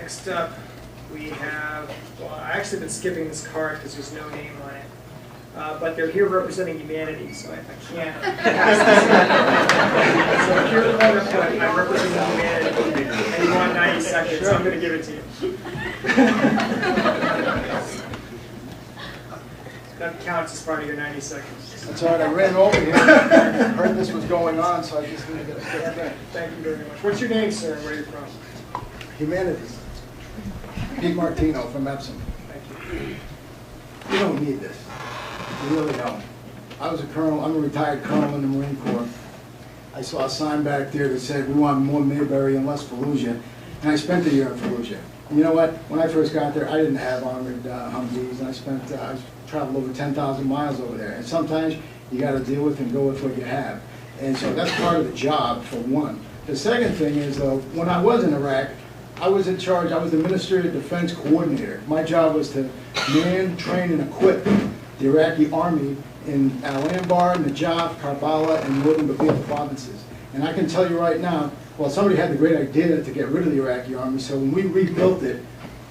Next up, we have, well, I actually been skipping this card because there's no name on it. But they're here representing humanity, so I can't pass this. So if you're the one that put, I'm representing humanity, and you want 90 seconds, so I'm going to give it to you. That counts as part of your 90 seconds. That's all right, I ran over here, heard this was going on, so I just need to get a quick thing. Thank you very much. What's your name, sir, and where are you from? Humanities. Pete Martino from Epsom. Thank you. You don't need this. You really don't. I was a colonel, I'm a retired colonel in the Marine Corps. I saw a sign back there that said, we want more Mayberry and less Fallujah, and I spent a year in Fallujah. And you know what? When I first got there, I didn't have armored Humvees, and I traveled over 10,000 miles over there. And sometimes you got to deal with and go with what you have. And so that's part of the job, for one. The second thing is, when I was in Iraq, I was in charge, I was the Ministry of Defense Coordinator. My job was to man, train, and equip the Iraqi Army in Al-Anbar, Najaf, Karbala, and Northern Babila provinces. And I can tell you right now, well, somebody had the great idea to get rid of the Iraqi Army, so when we rebuilt it,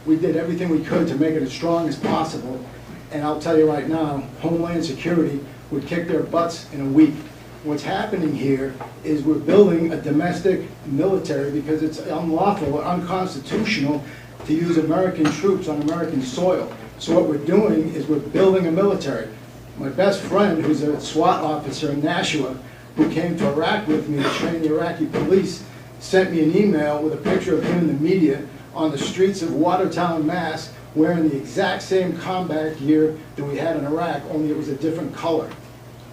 we did everything we could to make it as strong as possible. And I'll tell you right now, Homeland Security would kick their butts in a week. What's happening here is we're building a domestic military because it's unlawful or unconstitutional to use American troops on American soil. So what we're doing is we're building a military. My best friend, who's a SWAT officer in Nashua, who came to Iraq with me to train the Iraqi police, sent me an email with a picture of him in the media on the streets of Watertown, Mass, wearing the exact same combat gear that we had in Iraq, only it was a different color.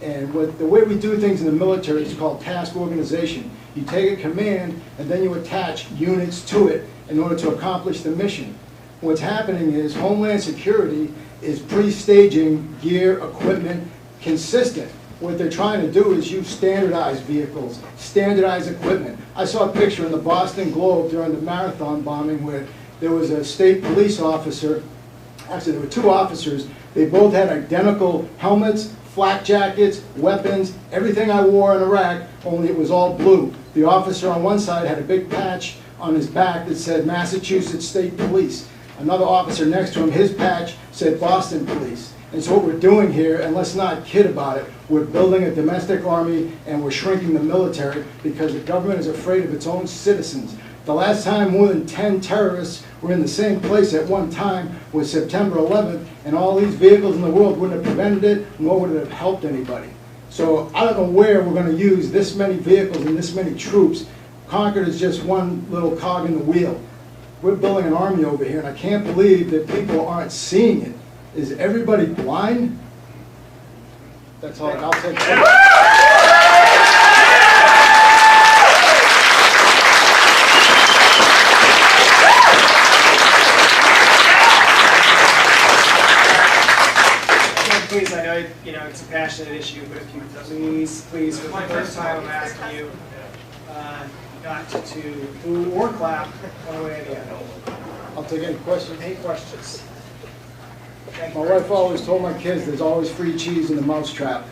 And the way we do things in the military is called task organization. You take a command and then you attach units to it in order to accomplish the mission. What's happening is Homeland Security is pre-staging gear, equipment, consistent. What they're trying to do is use standardized vehicles, standardized equipment. I saw a picture in the Boston Globe during the marathon bombing where there was a state police officer, actually there were two officers, they both had identical helmets, flak jackets, weapons, everything I wore in Iraq, only it was all blue. The officer on one side had a big patch on his back that said Massachusetts State Police. Another officer next to him, his patch said Boston Police. And so what we're doing here, and let's not kid about it, we're building a domestic army and we're shrinking the military because the government is afraid of its own citizens. The last time more than 10 terrorists were in the same place at one time was September 11th, and all these vehicles in the world wouldn't have prevented it, nor would it have helped anybody. So I don't know where we're going to use this many vehicles and this many troops. Concord is just one little cog in the wheel. We're building an army over here, and I can't believe that people aren't seeing it. Is everybody blind? That's all. I'll take it. Please, I know it's a passionate issue, but if you please, for the first time, I'm asking you not to boo or clap one way or the other. I'll take any questions. Any questions? My wife always told my kids there's always free cheese in the mousetrap.